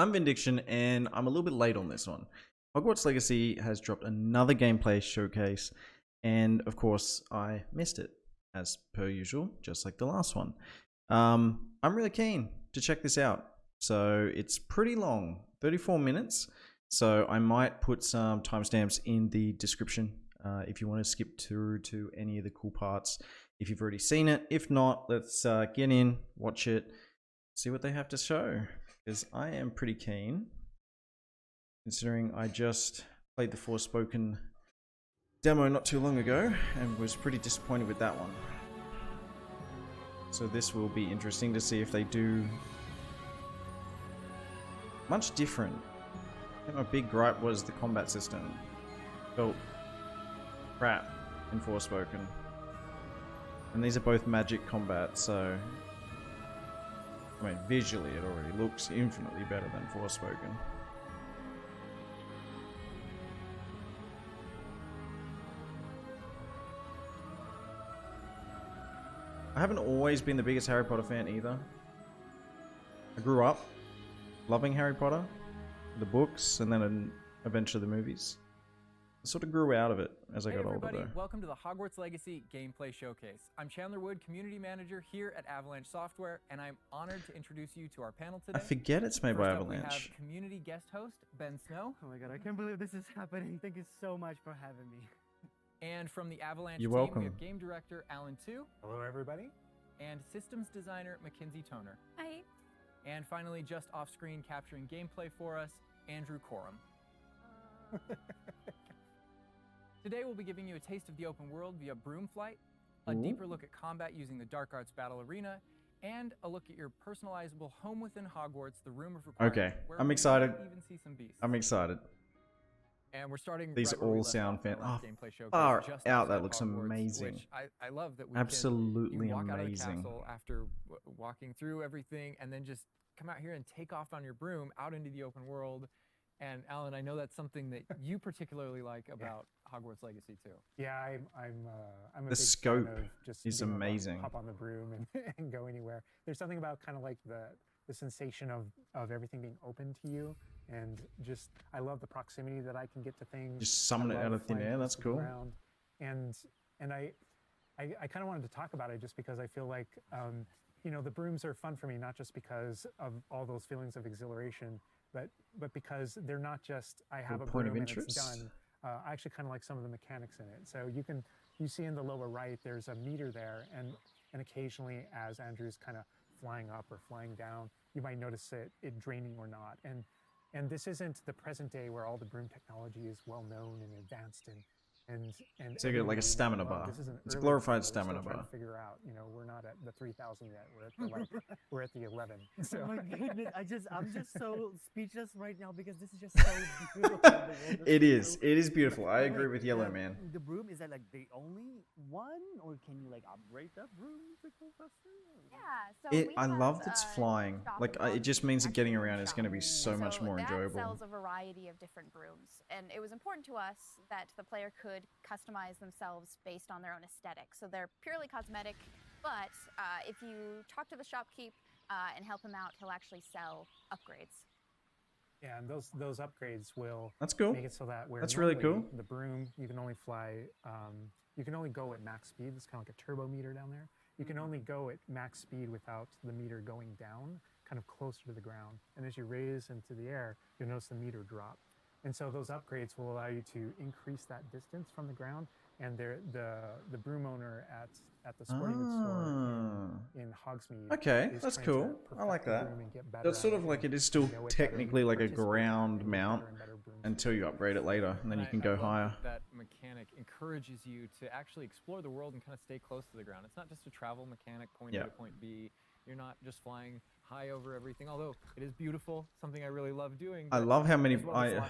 I'm Vindiction, and I'm a little bit late on this one. Hogwarts Legacy has dropped another gameplay showcase, and of course, I missed it, as per usual, just like the last one. I'm really keen to check this out. So it's pretty long, 34 minutes. So I might put some timestamps in the description if you want to skip through to any of the cool parts if you've already seen it. If not, let's get in, watch it, see what they have to show. Because I am pretty keen, considering I just played the Forspoken demo not too long ago and was pretty disappointed with that one. So this will be interesting to see if they do much different. I think my big gripe was the combat system. Felt crap in Forspoken. And these are both magic combat, so I mean, visually it already looks infinitely better than Forspoken. I haven't always been the biggest Harry Potter fan either. I grew up loving Harry Potter, the books, and then eventually the movies. I sort of grew out of it as I got older though. Welcome to the Hogwarts Legacy Gameplay Showcase. I'm Chandler Wood, Community Manager here at Avalanche Software, and I'm honored to introduce you to our panel today. I forget it's made by Avalanche. We have community guest host, Ben Snow. Oh my god, I can't believe this is happening. Thank you so much for having me. And from the Avalanche You're team, welcome. we have Game Director Alan Tew. Hello, everybody. And Systems Designer Mekenzy Toner. Hi. And finally, just off screen capturing gameplay for us, Andrew Coram. Today we'll be giving you a taste of the open world via broom flight, a deeper look at combat using the Dark Arts Battle Arena, and a look at your personalizable home within Hogwarts, the Room of Requirement. Okay, where I'm we excited. might even see some beasts. I'm excited. And we're starting. These right where we all left sound off in our fan. last Oh, gameplay showcase, far just out, that outside looks Hogwarts, amazing. Which I love that we Absolutely can, you walk amazing. out of the castle after walking through everything, and then just come out here and take off on your broom out into the open world. And Alan, I know that's something that you particularly like about Hogwarts Legacy too. Yeah, I'm a The big scope fan of just is being able to amazing. hop on the broom and go anywhere. There's something about kind of like the sensation of everything being open to you, and just I love the proximity that I can get to things. Just summon it I out love of thin flying air, across that's the cool. ground. And I kind of wanted to talk about it just because I feel like you know, the brooms are fun for me, not just because of all those feelings of exhilaration, but because they're not just I have a point of broom and it's interest. done. I actually kind of like some of the mechanics in it. So you see in the lower right, there's a meter there, and occasionally as Andrew's kind of flying up or flying down, you might notice it draining or not. And this isn't the present day where all the broom technology is well known and advanced and So you get like a stamina bar. This is an It's a early glorified demo. We're stamina still trying bar. to figure out, you know, we're not at the 3,000 yet. We're at the 11. So. Oh my goodness, I'm just so speechless right now because this is just so beautiful. The world It is. so It is beautiful. I agree with the- Yellow Man. The broom, is that like the only one, or can you like upgrade that broom to go faster? Yeah, so we I have love that it's a flying. shop Like, above it just the means that getting actual around is shop. going to be so much more that enjoyable. sells a variety of different brooms, and it was important to us that the player could customize themselves based on their own aesthetic. So they're purely cosmetic, but if you talk to the shopkeep and help him out, he'll actually sell upgrades. Yeah, and those upgrades will That's cool. make it so that where That's really normally cool. the broom you can only fly, you can only go at max speed. It's kind of like a turbo meter down there. You can only go at max speed without the meter going down, kind of closer to the ground. And as you raise into the air, you'll notice the meter drop. And so those upgrades will allow you to increase that distance from the ground. And the broom owner at the sporting goods store in Hogsmeade. Okay, is that's trying to cool. I perfect like the that. broom and get better That's at sort it of like and it is still know it better and technically like a participate ground in mount better and better brooms. until you upgrade it later, and then you can go I love higher. That mechanic encourages you to actually explore the world and kind of stay close to the ground. It's not just a travel mechanic, point A Yeah. to point B. You're not just flying high over everything, although it is beautiful, something I really love doing. I but love how many. as well, there's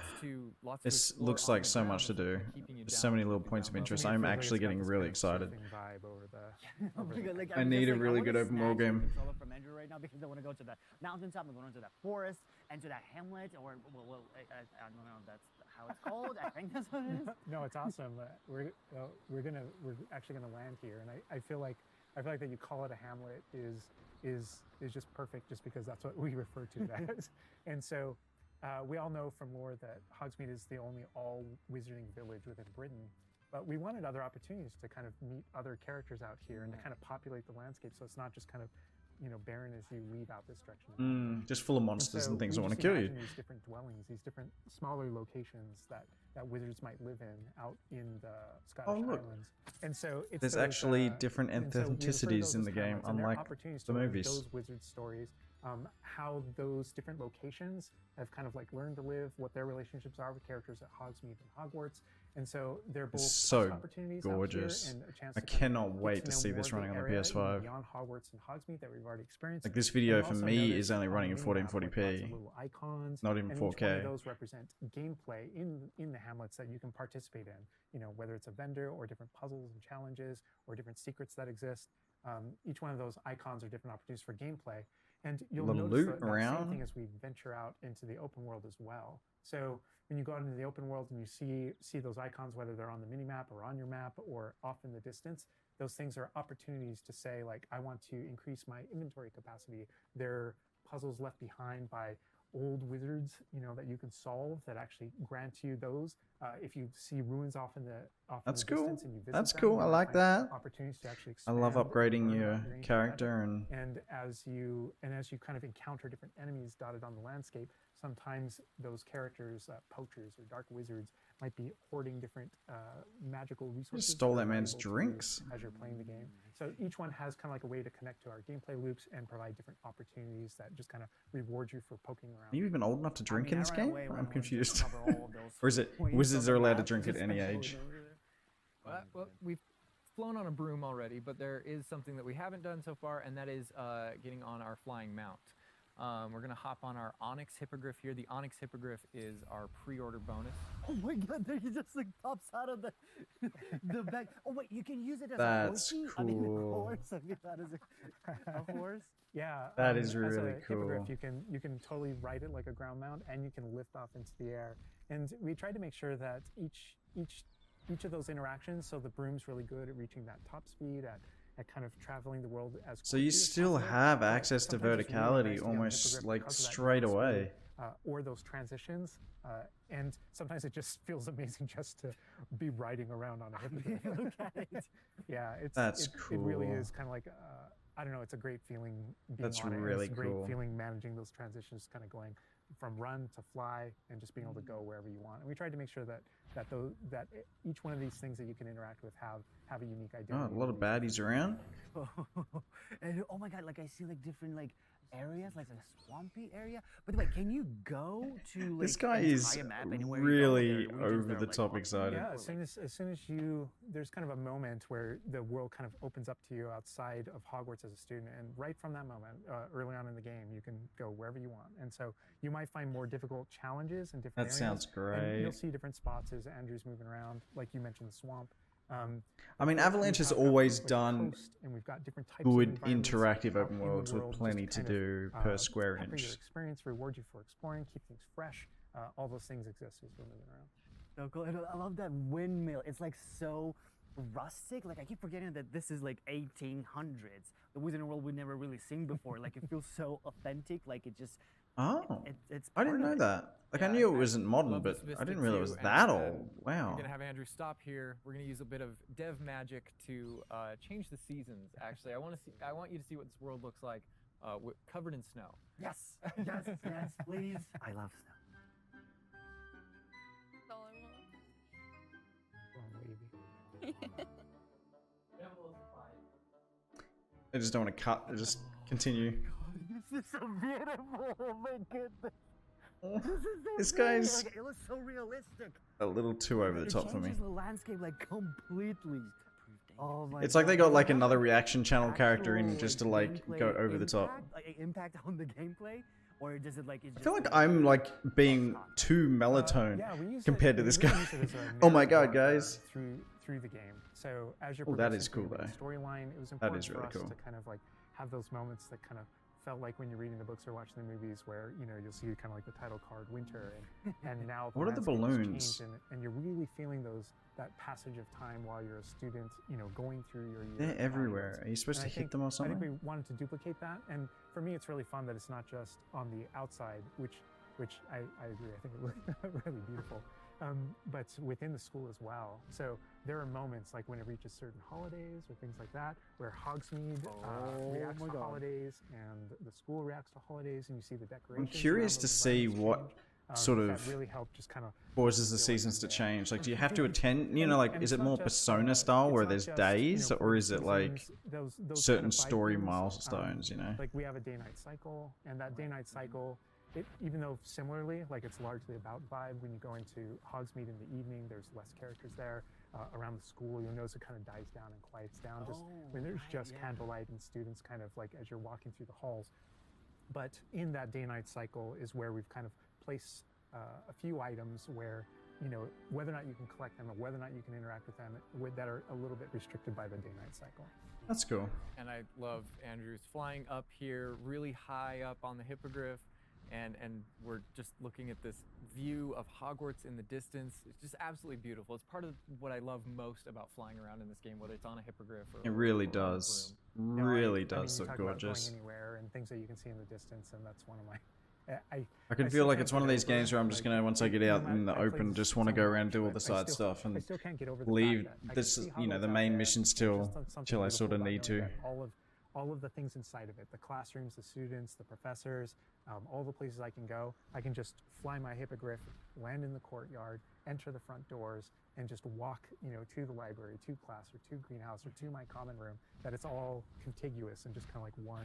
lots to This explore looks on like the so ground much to that's do. kinda keeping you There's down, so many keeping little you points down of low. interest. To me, it I'm feels like actually it's got getting this really kind of excited. surfing vibe over the Oh my God, like, I I'm need just a like, really I good wanna open world snatch the game. controller from Andrew right now because I want to go to the mountaintop, I'm going to that forest and to that hamlet, or I don't know if that's how it's called. I think that's what it is. No, it's awesome. We're actually gonna land here, and I feel like that you call it a hamlet is is just perfect, just because that's what we refer to it as. And so we all know from lore that Hogsmeade is the only all wizarding village within Britain. But we wanted other opportunities to kind of meet other characters out here and to kind of populate the landscape, so it's not just kind of, you know, barren as you leave out this direction. Just full of monsters and things that want to kill you. These different dwellings, these different smaller locations that wizards might live in out in the Scottish Islands. And so it's there's those, actually different and so we refer to ethnicities those in as the game, hamlets, and they're unlike opportunities the to learn movies. those wizard stories, how those different locations have kind of like learned to live, what their relationships are with characters at Hogsmeade and Hogwarts. And so they're both so opportunities gorgeous. out here and a chance I to kind of cannot get wait to know see more this of the running on the area, PS5. beyond Hogwarts and Hogsmeade that we've already experienced. Like this And video you for also me notice is only on running in the minimap, like, lots of 1440p, little icons, not even and each one of 4K. those represent gameplay in the hamlets that you can participate in. You know, whether it's a vendor or different puzzles and challenges or different secrets that exist. Each one of those icons are different opportunities for gameplay. And you'll The notice loot that same around. thing as we venture out into the open world as well. So when you go out into the open world and you see those icons, whether they're on the mini map or on your map or off in the distance, those things are opportunities to say, like, I want to increase my inventory capacity. They're puzzles left behind by old wizards, you know, that you can solve that actually grant you those. If you see ruins off in the That's distance cool. and you visit That's them, cool. you I might like find that. opportunities to actually I love expand upgrading or your learn ancient character magic. and as you kind of encounter different enemies dotted on the landscape, sometimes those characters, poachers or dark wizards, might be hoarding different magical resources. stole that that are man's valuable to you drinks. as you're playing the game. So each one has kind of like a way to connect to our gameplay loops and provide different opportunities that just kind of reward you for poking around. Are you even old enough to drink in this game? I'm confused. Or Or is it wizards are allowed to drink at any age? Well, we've flown on a broom already, but there is something that we haven't done so far, and that is getting on our flying mount. We're going to hop on our Onyx Hippogriff here. The Onyx Hippogriff is our pre-order bonus. Oh my god, there he just like pops out of the the bag. Oh wait, you can use it as That's a horsey? I mean, a cool. horse. I mean, that is a horse. Yeah, That is as a really hippogriff, cool. you can totally ride it like a ground mount, and you can lift off into the air. And we tried to make sure that each of those interactions, so the broom's really good at reaching that top speed, at kind of traveling the world as So you quickly as still possible. have access to Sometimes it's really verticality nice to be on the almost hippogriff like because of that straight top speed, away. or those transitions. And sometimes it just feels amazing just to be riding around on a hippogriff. Look at it. Yeah, That's it really cool. is kind of like I don't know. It's a great feeling being That's on it. and really it's a great cool. feeling managing those transitions, kind of going from run to fly, and just being able to go wherever you want. And we tried to make sure that each one of these things that you can interact with have a unique identity. Oh, a lot of baddies around. And oh my god, like I see like different like areas, like a swampy area. But wait, can you go to like This guy an is entire map anywhere you go? really There are regions that over are, the like, top off- excited. Yeah, as soon as you, there's kind of a moment where the world kind of opens up to you outside of Hogwarts as a student, and right from that moment, early on in the game, you can go wherever you want. And so you might find more difficult challenges in different That areas. sounds And great. you'll see different spots as Andrew's moving around, like you mentioned, the swamp. I mean, We Avalanche has have got, always like, a done coast, and we've got different types good of environments interactive out open in the worlds with world, just plenty to kind of, do per square pepper your inch. experience, reward you for exploring, keep things fresh. All those things exist as we're moving around. So cool. And I love that windmill. It's like so rustic. Like I keep forgetting that this is like 1800s. The Wizarding World we've never really seen before. Like it feels so authentic. Like it just. Oh, It's. I didn't part know of it. that. Like I Yeah, knew it I wasn't modern, love but this I didn't Vista realize it was too, that and, old. We're Wow. going to have Andrew stop here. We're going to use a bit of dev magic to change the seasons. Actually, I want you to see what this world looks like covered in snow. Yes. Yes. Yes. Please. I love snow. That's all I want. Oh, maybe. I just don't want to cut. I just continue. This is so beautiful. Oh my goodness. This is so This pretty. guy's Like, it looks so realistic. a little too over the top for me. It changes the landscape like completely. Oh my It's like they got like God. another reaction channel character in Actual, just to like gameplay go over the top. impact, like impact on the gameplay, or does it like? I feel like I'm like being too melatonin Yeah, we use compared it, to we this really guy. use it as a Oh my narrative god, guys. Through the game. So as you're Oh, that is progressing cool, through the storyline, it was That important is really for us cool. to kind of like have those moments that kind of felt like when you're reading the books or watching the movies, where you'll see kind of like the title card winter, and now What are the landscape has balloons? changed, and you're really feeling that passage of time while you're a student, going through your year. They're at everywhere. Hogwarts. Are you supposed And to I hit them or I something? think we wanted to duplicate that, and for me, it's really fun that it's not just on the outside, which I agree. I think it looked really beautiful. But within the school as well. So there are moments like when it reaches certain holidays or things like that, where Hogsmeade reacts my to God. holidays, and the school reacts to holidays, and you see the decorations. I'm curious around to those see environments what change. sort That of really helped just kind of causes the feel like seasons I'm to there. change. Like, do you have to attend? Like, And is it's it not more just, Persona style it's where not there's just, days, for or is it like seasons, those certain kind of story things, milestones? like we have a day-night cycle, and that day-night cycle, even though similarly, like it's largely about vibe, when you go into Hogsmeade in the evening, there's less characters there. Around the school, you'll notice it kind of dies down and quiets down just when there's just candlelight and students kind of like as you're walking through the halls. But in that day-night cycle is where we've kind of placed a few items where, whether or not you can collect them or whether or not you can interact with them that are a little bit restricted by the day-night cycle. That's cool. And I love Andrew's flying up here, really high up on the hippogriff, and we're just looking at this view of Hogwarts in the distance. It's just absolutely beautiful. It's part of what I love most about flying around in this game, whether it's on a hippogriff or It really or on a does. broom. Really I mean, does you look talk about gorgeous. going anywhere and things that you can see in the distance, and that's one of my. I can feel like it's one of these games where I'm just gonna, once I get out in the open, just want to go around and do all the side stuff and I still can't get over the leave fact that I can this, see the Hogwarts out main there, mission and till there's just something I sort of beautiful need about to. knowing that all of the things inside of it, the classrooms, the students, the professors, all the places I can go, I can just fly my hippogriff, land in the courtyard, enter the front doors, and just walk, to the library, to class, or to greenhouse, or to my common room. That it's all contiguous and just kind of like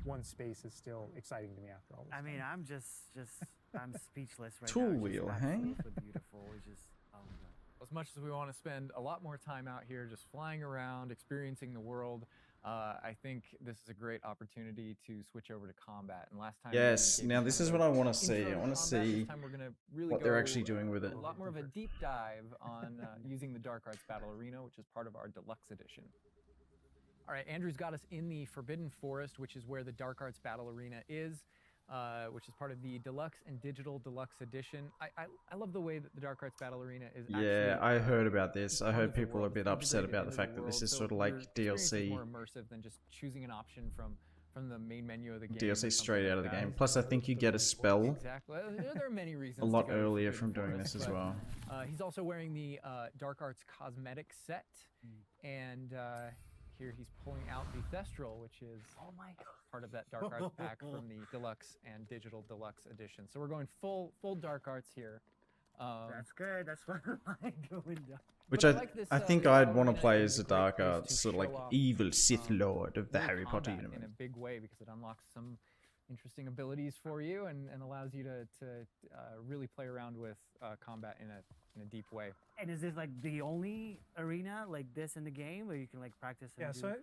one space is still exciting to me after all this. I mean, I'm just I'm speechless right Tool now. It's just wheel, hey? absolutely beautiful. It's just, oh my God. As much as we want to spend a lot more time out here just flying around, experiencing the world, I think this is a great opportunity to switch over to combat. And last time, Yes. we gave Now you this kind is of what I a want to see. intro I to want to combat. see This time we're gonna really what they're go actually doing with it. A lot more of a deep dive on using the Dark Arts Battle Arena, which is part of our deluxe edition. All right, Andrew's got us in the Forbidden Forest, which is where the Dark Arts Battle Arena is, which is part of the Deluxe and Digital Deluxe Edition. I love the way that the Dark Arts Battle Arena is actually... Yeah, I heard about this. I part heard of the people are a world. bit It's upset integrated about the into fact that this world, is so sort of your like experience is DLC. more immersive than just choosing an option from the main menu of the game. or DLC something straight like out of the that. game. Plus, I think you get a spell Exactly. There are many reasons. a to lot go to earlier Forbidden from doing Forest, this as but, well. he's also wearing the Dark Arts cosmetic set, and here he's pulling out the Thestral, which is part of that Dark Arts pack from the Deluxe and Digital Deluxe Edition. So we're going full Dark Arts here. That's good. That's what I like going down. Which But I like this, I think this I'd battle want to arena play is as a a great Dark place Arts, to sort of like show off, evil Sith Lord of the real Harry Potter combat universe. in a big way, because it unlocks some interesting abilities for you and allows you to really play around with combat in a deep way. And is this like the only arena like this in the game where you can like practice? And Yeah, do- so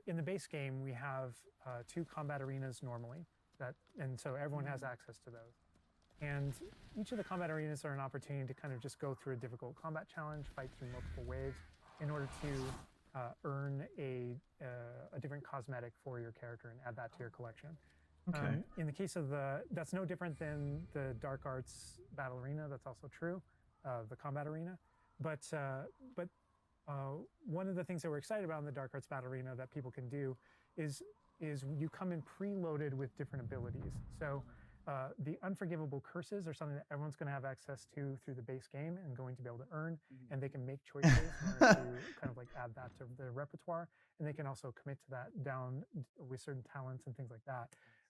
in the base game we have 2 combat arenas normally, and so everyone has access to those. And each of the combat arenas are an opportunity to kind of just go through a difficult combat challenge, fight through multiple waves, in order to earn a different cosmetic for your character and add that to your collection. Okay. In the case of that's no different than the Dark Arts Battle Arena. That's also true, the combat arena. But one of the things that we're excited about in the Dark Arts Battle Arena that people can do is you come in preloaded with different abilities. So the unforgivable curses are something that everyone's going to have access to through the base game and going to be able to earn, and they can make choices in order to kind of like add that to their repertoire, and they can also commit to that down with certain talents and things like that.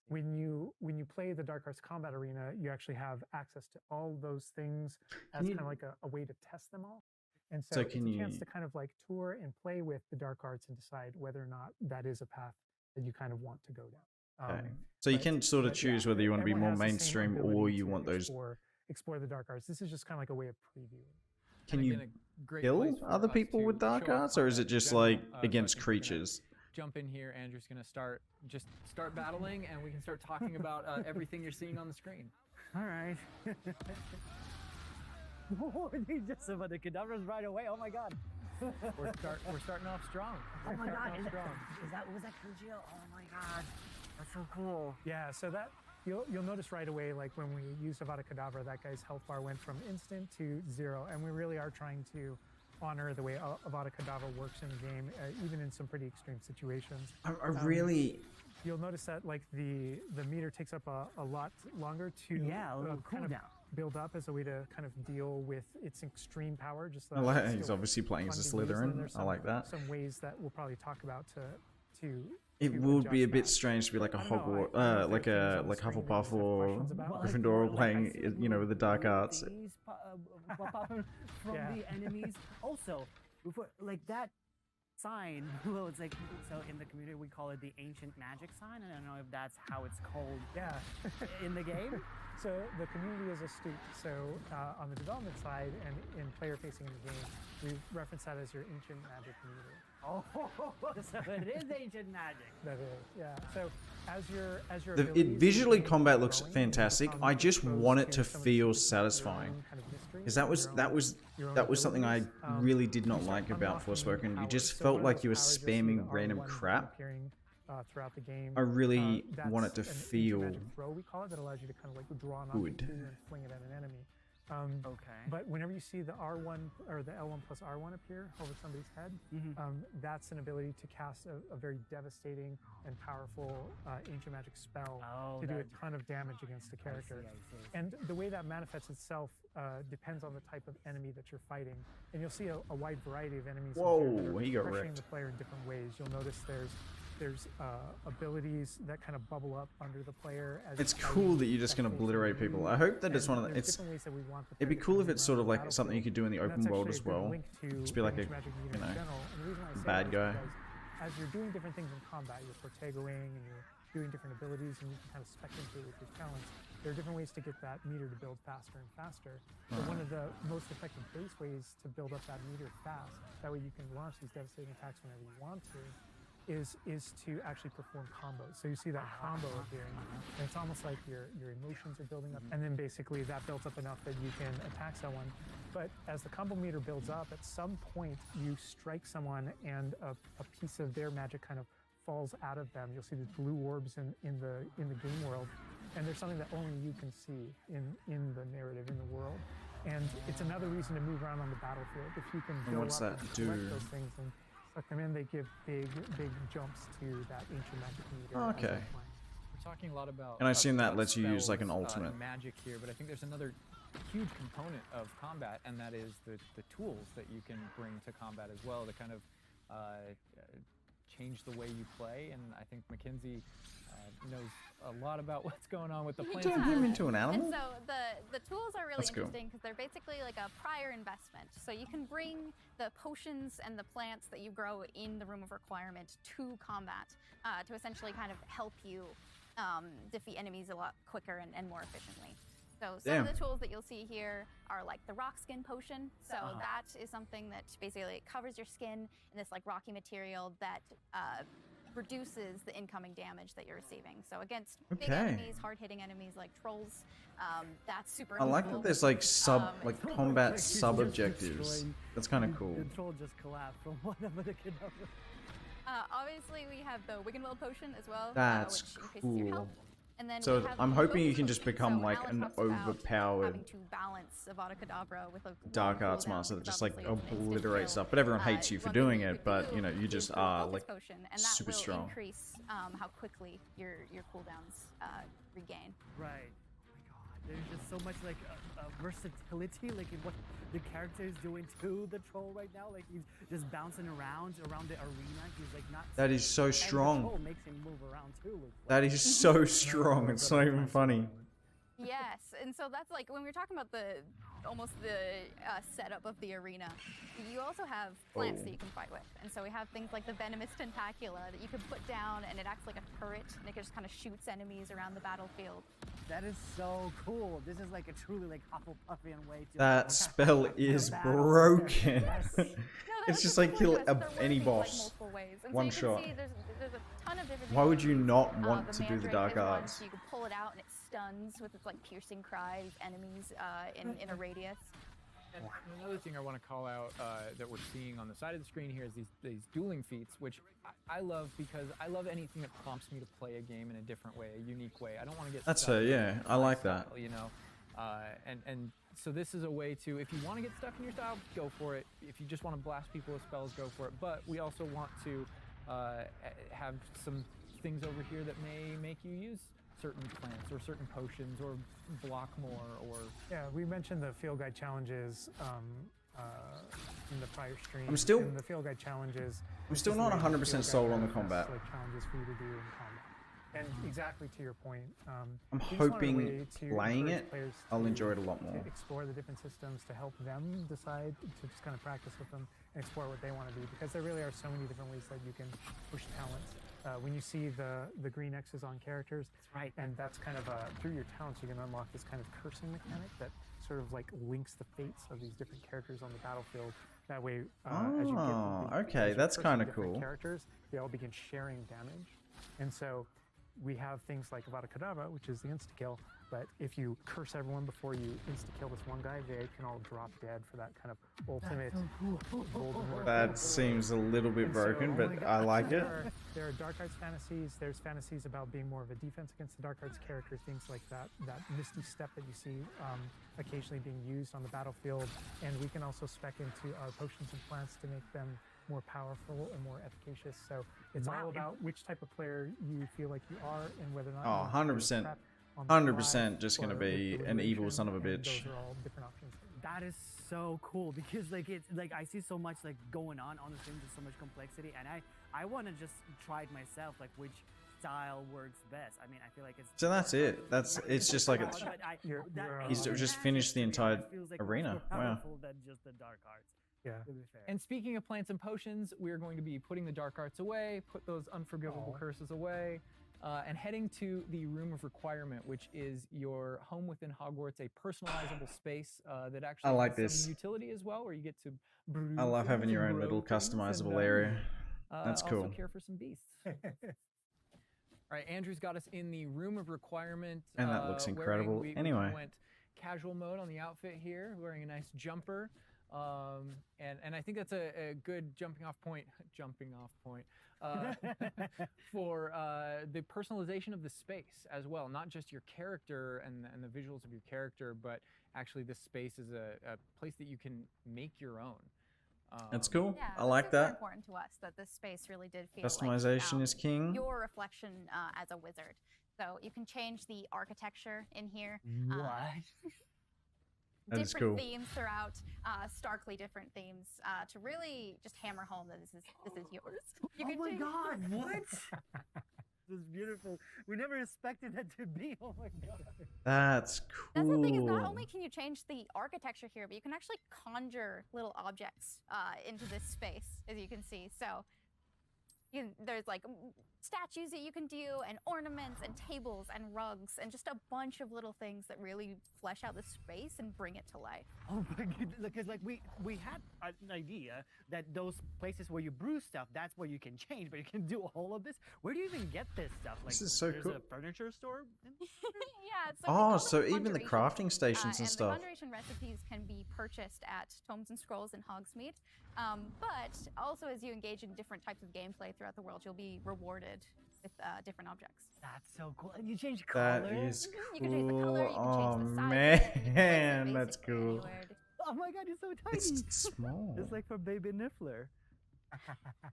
When you play the Dark Arts Combat Arena, you actually have access to all those things as kind of like a way to test them all. And so it's a chance to kind of like tour and play with the Dark Arts and decide whether or not that is a path that you kind of want to go down. Okay. So you can sort of choose whether you want to be everyone more has the same mainstream or ability you to want those. explore the Dark Arts. This is just kind of like a way of previewing. Can Kinda you been a great kill place for other us people to with Dark show off Arts, or is combat it in just general. like So I against think we're gonna creatures? Jump in here. Andrew's going to start battling, and we can start talking about everything you're seeing on the screen. All right. Oh, they just about the cadavers right away. Oh my God. We're starting off strong. Oh my God. Starting off strong. Was that Sergio? Oh my God. That's so cool. Yeah, so that you'll notice right away, like when we used Avada Kedavra, that guy's health bar went from instant to 0, and we really are trying to honor the way Avada Kedavra works in the game, even in some pretty extreme situations. I really. You'll notice that like the meter takes up a lot longer to A little kind of cooldown. build up as a way to kind of deal with its extreme power. Just I like, he's obviously playing as a Slytherin. I like that. Some ways that we'll probably talk about to It would be a bit strange to be like a Hogwarts, like Hufflepuff or Gryffindor playing, you know, with the dark arts. From the enemies. Also, before, like that sign, well, it's like, so in the community we call it the ancient magic sign. I don't know if that's how it's called. Yeah. In the game. So the community is astute. So on the development side and in player facing in the game, we reference that as your ancient magic meter. Oh, so it is ancient magic. That is, yeah. So as your Visually combat looks fantastic. I just want it to feel satisfying, because that was something I really did not like about Forspoken. You just felt like you were spamming random crap. Throughout the game. I really want it to feel throw, we call it, that allows you to kind of like draw an good. object and fling it at an enemy. Okay. But whenever you see the R1 or the L1 plus R1 appear over somebody's head, that's an ability to cast a very devastating and powerful ancient magic spell to do a ton of damage against the character. I see. And the way that manifests itself depends on the type of enemy that you're fighting. And you'll see a wide variety of enemies Whoa, he got pressuring wrecked. the player in different ways. You'll notice there's abilities that kind of bubble up under the player. As It's cool that you're just going to obliterate people. I hope that it's one of the... It'd be cool if it's sort of like something you could do in the open world as well. Just be like a, you know, bad guy. As you're doing different things in combat, you're Portegoing and you're doing different abilities and you can kind of spec into it with your talents. There are different ways to get that meter to build faster and faster. But one of the most effective base ways to build up that meter fast, that way you can launch these devastating attacks whenever you want to, is to actually perform combos. So you see that combo appearing, and it's almost like your emotions are building up, and then basically that builds up enough that you can attack someone. But as the combo meter builds up, at some point you strike someone and a piece of their magic kind of falls out of them. You'll see the blue orbs in the game world, and there's something that only you can see in the narrative, in the world. And it's another reason to move around on the battlefield. If you can build up and collect those things and suck them in, they give big jumps to that ancient magic meter. Okay. We're talking a lot about. And I assume that lets you use like an ultimate. Magic here, but I think there's another huge component of combat, and that is the tools that you can bring to combat as well to kind of change the way you play. And I think Mekenzy knows a lot about what's going on with the plants. Turn him into an animal? And so the tools are really That's cool. interesting because they're basically like a prior investment. So you can bring the potions and the plants that you grow in the Room of Requirement to combat to essentially kind of help you defeat enemies a lot quicker and more efficiently. So some of the tools that you'll see here are like the rock skin potion. So that is something that basically covers your skin in this like rocky material that reduces the incoming damage that you're receiving. So against big enemies, hard-hitting enemies like trolls, that's super I like helpful. that there's like combat sub-objectives. That's kind of cool. The troll just collapsed from one of the kidnappers. Obviously, we have the Wiggenweld potion as well, That's which increases your cool. health. And then So we have I'm the hoping you focus can just potion. become So like Alan an talks about overpowered having to balance Avada Kedavra with a dark long arts cooldown, master that because just like obviously it's an instant obliterates kill. stuff. But everyone hates you for One thing doing you it. could But do you know, you is just the are focus like potion, and that super will strong. increase how quickly your cooldowns regain. Right. There's just so much like versatility, like in what the character is doing to the troll right now. Like he's just bouncing around the arena. He's like not. That is so and strong. The troll makes him move around too. That is so strong. It's not even funny. Yes, and so that's like when we were talking about the setup of the arena. You also have plants that you can fight with, and so we have things like the venomous tentacula that you can put down, and it acts like a turret, and it just kind of shoots enemies around the battlefield. That is so cool. This is like a truly like Hufflepuffian way to. That spell is broken. It's just like kill any boss. One shot. There's a ton of different Why would things. you not want to do the Mandrake dark is one, arts? so you can pull it out and it stuns with its like piercing cries enemies in a radius. And another thing I want to call out that we're seeing on the side of the screen here is these dueling feats, which I love because I love anything that prompts me to play a game in a different way, a unique way. I don't want to get That's stuck yeah, in I my like that. style, you know. And so this is a way to, if you want to get stuck in your style, go for it. If you just want to blast people with spells, go for it. But we also want to have some things over here that may make you use certain plants or certain potions or block more or... Yeah, we mentioned the field guide challenges in the prior stream. I'm still in the field guide challenges. not 100% sold on the combat. Like challenges for you to do in combat. And exactly to your point, I'm we just wanted a hoping way to playing encourage it, players I'll to- enjoy it a lot more. to explore the different systems, to help them decide, to just kind of practice with them and explore what they want to do, because there really are so many different ways that you can push talents. When you see the green X's on characters, Right. and that's kind of through your talents you can unlock this kind of cursing mechanic that sort of like links the fates of these different characters on the battlefield. That way, as you get okay, as you that's curse kinda different cool. Characters, they all begin sharing damage, and so we have things like Avada Kedavra, which is the insta-kill, but if you curse everyone before you insta-kill this one guy, they can all drop dead for that kind of ultimate Voldemort. That seems a little bit And so- broken, but I like it. There are dark arts fantasies. There's fantasies about being more of a defense against the dark arts characters, things like that misty step that you see occasionally being used on the battlefield. And we can also spec into our potions and plants to make them more powerful and more efficacious. So it's all about which type of player you feel like you are and whether or not Oh, you 100%. prep on the 100% fly just gonna or be with an evil deliberation, son of a and bitch. Those are all different options. That is so cool because like it's like I see so much like going on the stream, just so much complexity, and I want to just try it myself, like which style works best. I mean, I feel like it's So that's it. It's just like it's. But He's the just magic, finished the to me, entire feels like arena. much more Wow. powerful than just the dark arts. Yeah. To be fair. And speaking of plants and potions, we're going to be putting the dark arts away, put those unforgivable curses away, and heading to the Room of Requirement, which is your home within Hogwarts, a personalizable space that actually I like has this. some utility as well, where you get to brew I love having things your and own little grow things customizable and, area. That's also cool. care for some beasts. All right, Andrew's got us in the Room of Requirement. And that looks wearing- incredible. we Anyway. went casual mode on the outfit here, wearing a nice jumper. And I think that's a good jumping off point for the personalization of the space as well. Not just your character and the visuals of your character, but actually this space is a place that you can make your own. That's cool. Yeah, I like super that. important to us that this space really did feel Customization like, is king. your reflection as a wizard. So you can change the architecture in here. What? That is Different cool. themes throughout, starkly different themes, to really just hammer home that this is yours. You Oh can my change- god, what? This is beautiful. We never expected that to be. Oh my god. That's cool. That's the thing is not only can you change the architecture here, but you can actually conjure little objects into this space, as you can see. So there's like statues that you can do, and ornaments, and tables, and rugs, and just a bunch of little things that really flesh out the space and bring it to life. Oh my goodness, because like we had an idea that those places where you brew stuff, that's where you can change, but you can do all of this. Where do you even get this stuff? Like, This is so there's cool. a furniture store. Yeah. So we Oh, call them so even the conjuration. crafting stations and stuff. The conjuration recipes can be purchased at Tomes and Scrolls in Hogsmeade. But also as you engage in different types of gameplay throughout the world, you'll be rewarded with different objects. That's so cool. And you change color. That is You can change the color, you cool. can Oh change the size of it, you can place it man, that's basically cool. anywhere. Oh my god, it's so tiny. It's small. It's like for Baby Niffler.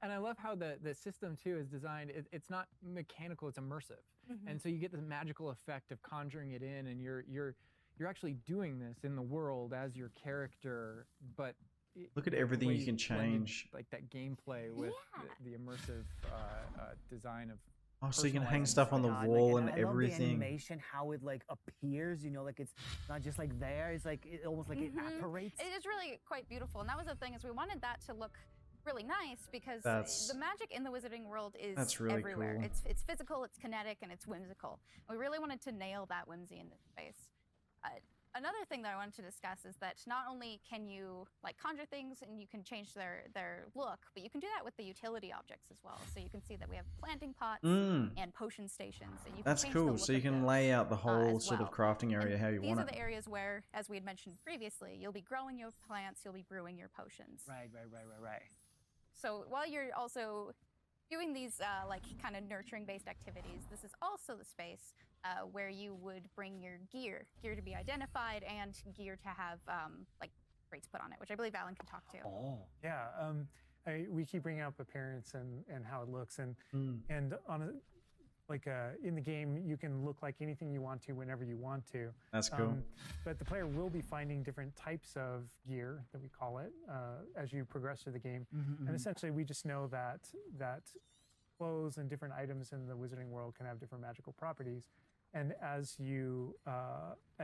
And I love how the system too is designed. It's not mechanical; it's immersive, and so you get this magical effect of conjuring it in, and you're actually doing this in the world as your character. But Look at the everything way you can blended, change. like that gameplay with Yeah. the immersive design of. Oh, so you can hang personalizing stuff on the God, wall and and I love the everything. animation, how it like appears. You know, like it's not just like there. It's like it almost like it Mhm. apparates. It is really quite beautiful, and that was the thing is we wanted that to look really nice because That's- the magic in the wizarding world is That's really everywhere. cool. It's physical, it's kinetic, and it's whimsical. We really wanted to nail that whimsy in this space. another thing that I wanted to discuss is that not only can you like conjure things and you can change their look, but you can do that with the utility objects as well. So you can see that we have planting pots and potion stations. And you can That's change the cool. look So you of can those, lay out the whole as sort of well. crafting area how you These want are it. the areas where, as we had mentioned previously, you'll be growing your plants, you'll be brewing your potions. Right. So while you're also doing these like kind of nurturing based activities, this is also the space where you would bring your gear to be identified and gear to have like rates put on it, which I believe Alan can talk to. Oh. Yeah, we keep bringing up appearance and how it looks, and on a, like in the game, you can look like anything you want to whenever you want to. That's cool. But the player will be finding different types of gear, that we call it, as you progress through the game. And essentially, we just know that clothes and different items in the wizarding world can have different magical properties. And as you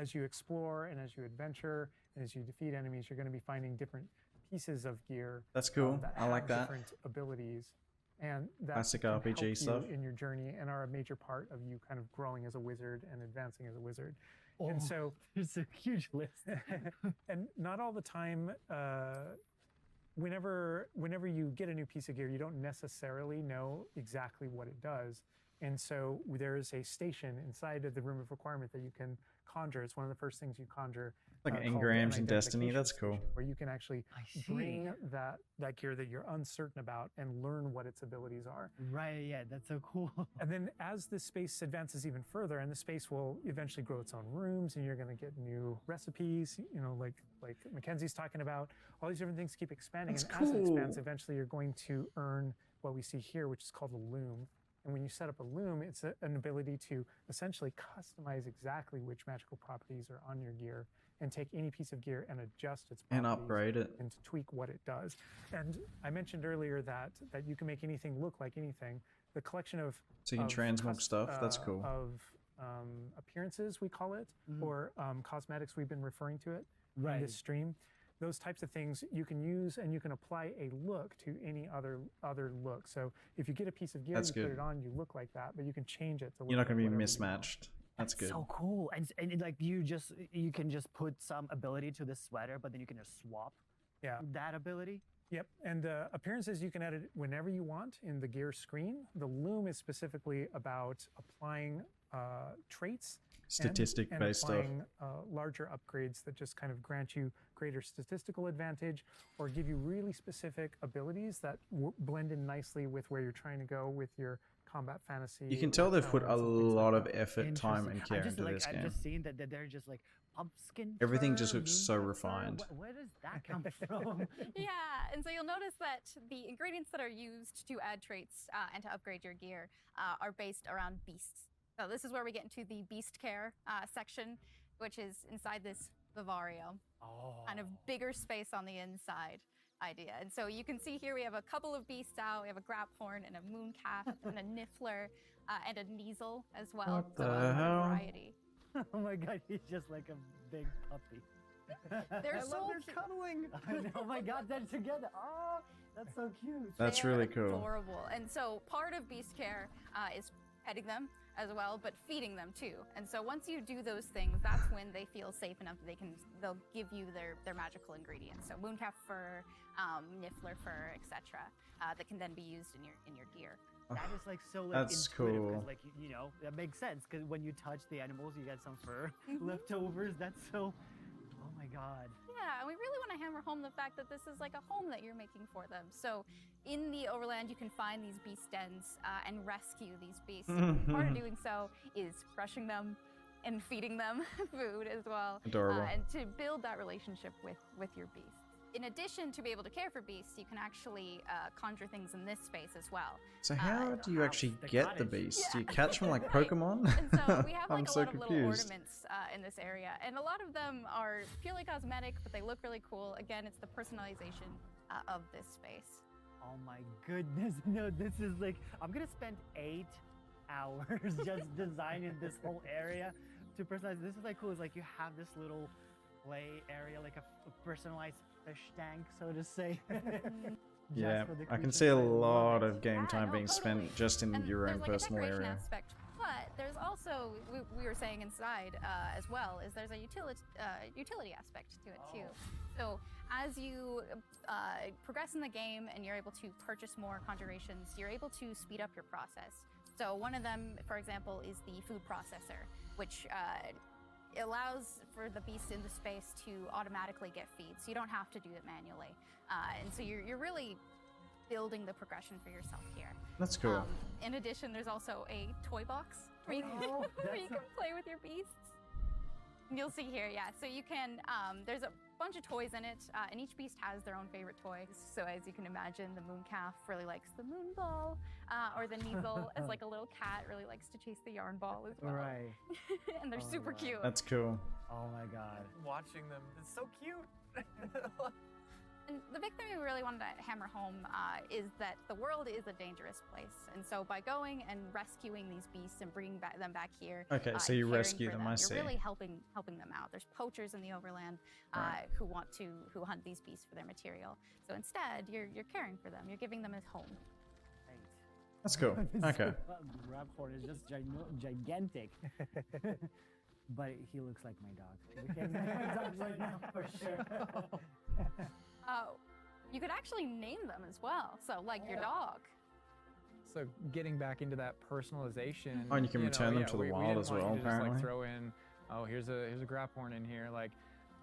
explore and as you adventure and as you defeat enemies, you're going to be finding different pieces of gear. That's cool. That I like have that. Different abilities. And that Classic can RPG help stuff. you in your journey and are a major part of you kind of growing as a wizard and advancing as a wizard. Oh, and so there's a huge list. and not all the time, whenever you get a new piece of gear, you don't necessarily know exactly what it does. And so there is a station inside of the Room of Requirement that you can conjure. It's one of the first things you conjure. Like called engrams an in Destiny. That's identification cool. station, where you can actually I see. bring that gear that you're uncertain about and learn what its abilities are. Right, yeah, that's so cool. And then as this space advances even further, and the space will eventually grow its own rooms, and you're going to get new recipes, you know, like Mekenzy's talking about, all these different things keep expanding. That's and as it expands, cool. eventually you're going to earn what we see here, which is called a loom. And when you set up a loom, it's an ability to essentially customize exactly which magical properties are on your gear and take any piece of gear and adjust its properties And upgrade it. and to tweak what it does. And I mentioned earlier that you can make anything look like anything. The collection of So you can transmog stuff. That's cool. Of appearances, we call it, or cosmetics, we've been referring to it in this stream. Those types of things you can use, and you can apply a look to any other look. So if you get a piece of gear, That's you put good. it on, you look like that, but you can change it to look You're not going to be like whatever you want. mismatched. That's good. So cool. And like you can just put some ability to this sweater, but then you can just swap that ability. Yep, and appearances you can edit whenever you want in the gear screen. The loom is specifically about applying traits, Statistic-based stuff. applying larger upgrades that just kind of grant you greater statistical advantage, or give you really specific abilities that blend in nicely with where you're trying to go with your combat fantasy. You can tell they've put a elements and things lot like of that. effort, time, and care into this I've game. just seen that they're just like pumpkin. Everything fur, just looks so moon fur. refined. Where does that come from? Yeah, and so you'll notice that the ingredients that are used to add traits and to upgrade your gear are based around beasts. So this is where we get into the beast care section, which is inside this vivarium. Kind of bigger space on the inside idea. And so you can see here we have a couple of beasts out. We have a graphorn and a mooncalf and a niffler and a kneasel as well. What So the a hell? variety. Oh my god, he's just like a big puppy. They're I so love their cute. cuddling. I know, oh my god, they're together. Oh, that's so cute. That's They are really cool. Adorable. And so part of beast care is petting them as well, but feeding them too. And so once you do those things, that's when they feel safe enough that they'll give you their magical ingredients. So mooncalf fur, niffler fur, etc. That can then be used in your gear. That is like so like That's intuitive, 'cause, cool. like you know that makes sense because when you touch the animals, you get some fur leftovers. That's so. Oh my god. Yeah, and we really want to hammer home the fact that this is like a home that you're making for them. So in the overland, you can find these beast dens and rescue these beasts. Part of doing so is brushing them and feeding them food as well. Adorable. And to build that relationship with your beasts. In addition to be able to care for beasts, you can actually conjure things in this space as well. So how do you actually the get the cottage. beast? Do you catch them like Right. Pokemon? And so we have like I'm a so lot of little confused. ornaments in this area, and a lot of them are purely cosmetic, but they look really cool. Again, it's the personalization of this space. Oh my goodness. No, this is like I'm gonna spend 8 hours just designing this whole area to personalize. This is like cool. It's like you have this little play area, like a personalized fish tank, so to say. Just Yeah, for the I can creatures. see a love lot it. of game Yeah, time no, being totally. spent just in And your own there's like a personal decoration area. aspect. Plus, But there's also, we were saying inside as well, is there's a utility aspect to it too. So as you progress in the game and you're able to purchase more conjurations, you're able to speed up your process. So one of them, for example, is the food processor, which allows for the beasts in the space to automatically get feed, so you don't have to do it manually. And so you're really building the progression for yourself here. That's cool. In addition, there's also a toy box where you can play with your beasts. You'll see here, yeah. So you can, there's a bunch of toys in it, and each beast has their own favorite toy. So as you can imagine, the moon calf really likes the moon ball, or the Neasel, as like a little cat, really likes to chase the yarn ball as well. Right. And they're super cute. That's cool. Oh my god. Watching them, it's so cute. And the big thing we really wanted to hammer home is that the world is a dangerous place. And so by going and rescuing these beasts and bringing them back here, Okay, so you rescue them, I see. You're really helping them out. There's poachers in the overland who hunt these beasts for their material. So instead, you're caring for them. You're giving them a home. Right. That's cool. Okay. Raphorn is just gigantic. But he looks like my dog. We can make my dogs right now for sure. You could actually name them as well. So like your dog. So getting back into that personalization. Oh, and you can return them to the wild as well, Just, apparently. like, throw in, oh, here's a Graphorn in here. Like,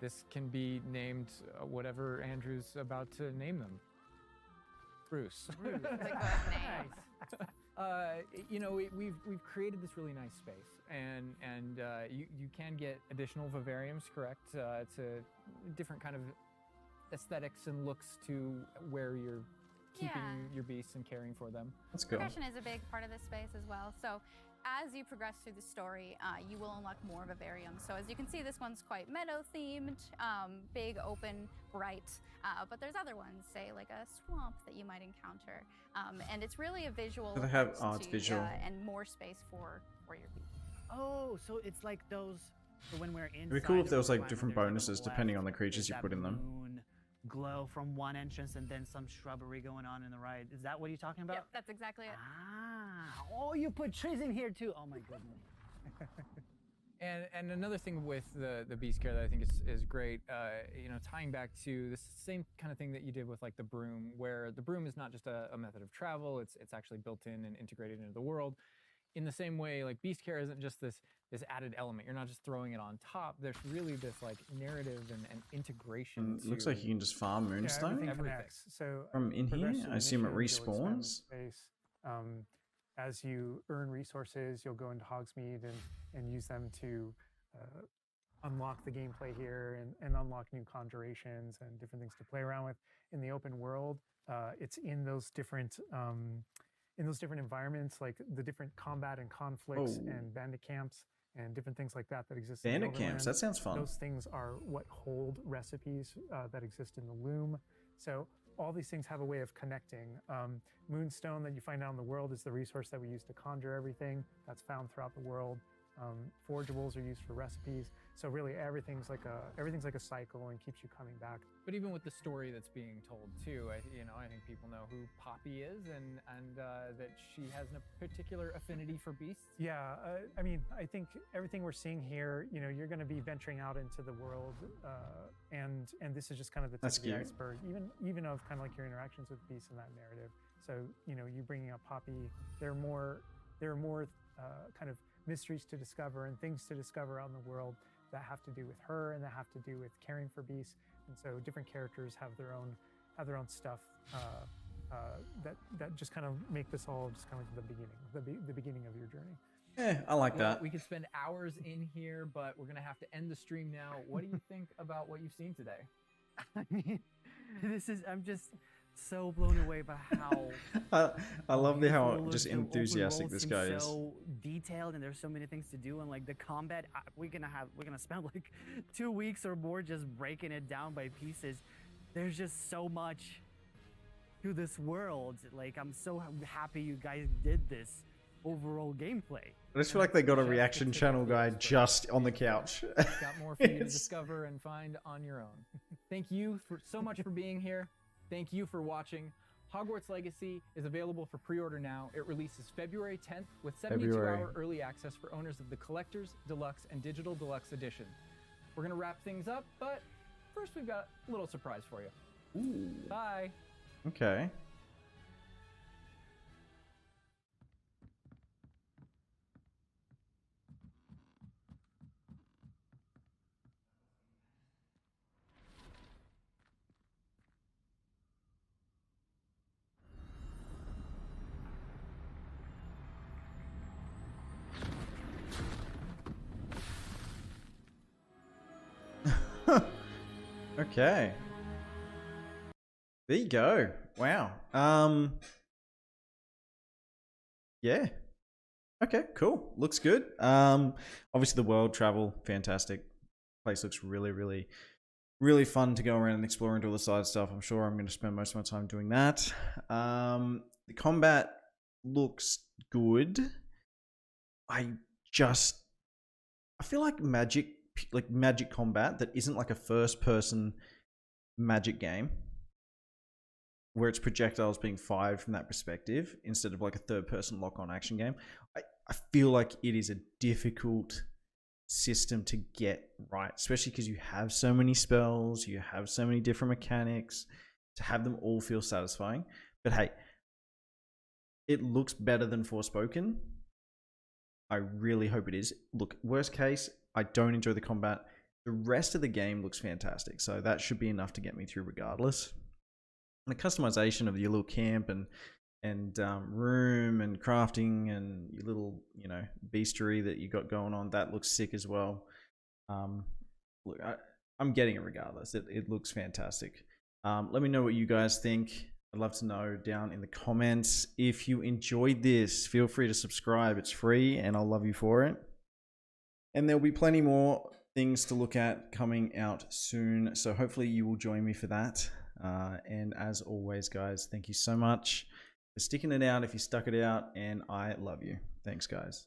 this can be named whatever Andrew's about to name them. Bruce. It's a good name. You know, we've created this really nice space, and you can get additional vivariums, correct? To different kind of aesthetics and looks to where you're keeping your beasts and caring for them. That's cool. Progression is a big part of this space as well. So as you progress through the story, you will unlock more vivariums. So as you can see, this one's quite meadow themed, big, open, bright. But there's other ones, say like a swamp that you might encounter. And it's really a visual. So they have effect it's visual. and more space for your beasts. Oh, so it's like those. So when we're inside, It'd be cool if there was like Overwhelmed, different there's like bonuses left, depending on the creatures you there's put that in them. moon glow from one entrance and then some shrubbery going on in the right. Is that what you're talking about? Yep, that's exactly it. Ah, oh, you put trees in here too. Oh my goodness. And another thing with the beast care that I think is great, you know, tying back to the same kind of thing that you did with like the broom, where the broom is not just a method of travel, it's actually built in and integrated into the world. In the same way, like beast care isn't just this added element. You're not just throwing it on top. There's really this like narrative and integration. It looks like you can just farm moonstone everything. connects. So from in here. progress through I assume it initiative, you'll expand respawns. space. As you earn resources, you'll go into Hogsmeade and use them to unlock the gameplay here and unlock new conjurations and different things to play around with in the open world. It's in those different environments, like the different combat and conflicts and bandit camps and different things like that exist. Bandit in the camps, Overland. that sounds fun. Those things are what hold recipes that exist in the loom. So all these things have a way of connecting. Moonstone that you find out in the world is the resource that we use to conjure everything that's found throughout the world. Forgeables are used for recipes. So really everything's like a cycle and keeps you coming back. But even with the story that's being told too, I think people know who Poppy is and that she has a particular affinity for beasts. Yeah, I mean, I think everything we're seeing here, you know, you're going to be venturing out into the world, and this is just kind of the tip That's of the cute. iceberg, even of kind of like your interactions with beasts in that narrative. So, you know, you bringing up Poppy, there are more kind of mysteries to discover and things to discover out in the world that have to do with her and that have to do with caring for beasts. And so different characters have their own stuff that just kind of make this all just kind of like the beginning of your journey. Yeah, I like Well, that. we could spend hours in here, but we're gonna have to end the stream now. What do you think about what you've seen today? I mean, I'm just so blown away by how I love the how beautiful it just looks. The open enthusiastic world this seems guy is. so detailed, and there's so many things to do, and like the combat, we're gonna spend like 2 weeks or more just breaking it down by pieces. There's just so much to this world. Like, I'm so happy you guys did this overall gameplay. I just feel like they got a reaction channel guy just on the couch. Got more for you to It's- discover and find on your own. Thank you so much for being here. Thank you for watching. Hogwarts Legacy is available for pre-order now. It releases February 10th with 72-hour early access for owners of the Collector's, Deluxe, and Digital Deluxe Edition. We're gonna wrap things up, but first we've got a little surprise for you. Ooh. Bye. Okay. Okay. There you go. Wow. Yeah. Okay, cool. Looks good. Obviously the world travel, fantastic. Place looks really, really, really fun to go around and explore into all the side stuff. I'm sure I'm going to spend most of my time doing that. The combat looks good. I feel like magic combat that isn't like a first person magic game where it's projectiles being fired from that perspective instead of like a third person lock on action game. I feel like it is a difficult system to get right, especially because you have so many spells, you have so many different mechanics, to have them all feel satisfying. But hey, it looks better than Forspoken. I really hope it is. Look, worst case, I don't enjoy the combat. The rest of the game looks fantastic, so that should be enough to get me through regardless. And the customization of your little camp and room and crafting and your little, you know, beastery that you got going on, that looks sick as well. Look, I'm getting it regardless. It looks fantastic. Let me know what you guys think. I'd love to know down in the comments. If you enjoyed this, feel free to subscribe. It's free and I'll love you for it. And there'll be plenty more things to look at coming out soon. So hopefully you will join me for that. And as always, guys, thank you so much for sticking it out if you stuck it out. And I love you. Thanks, guys.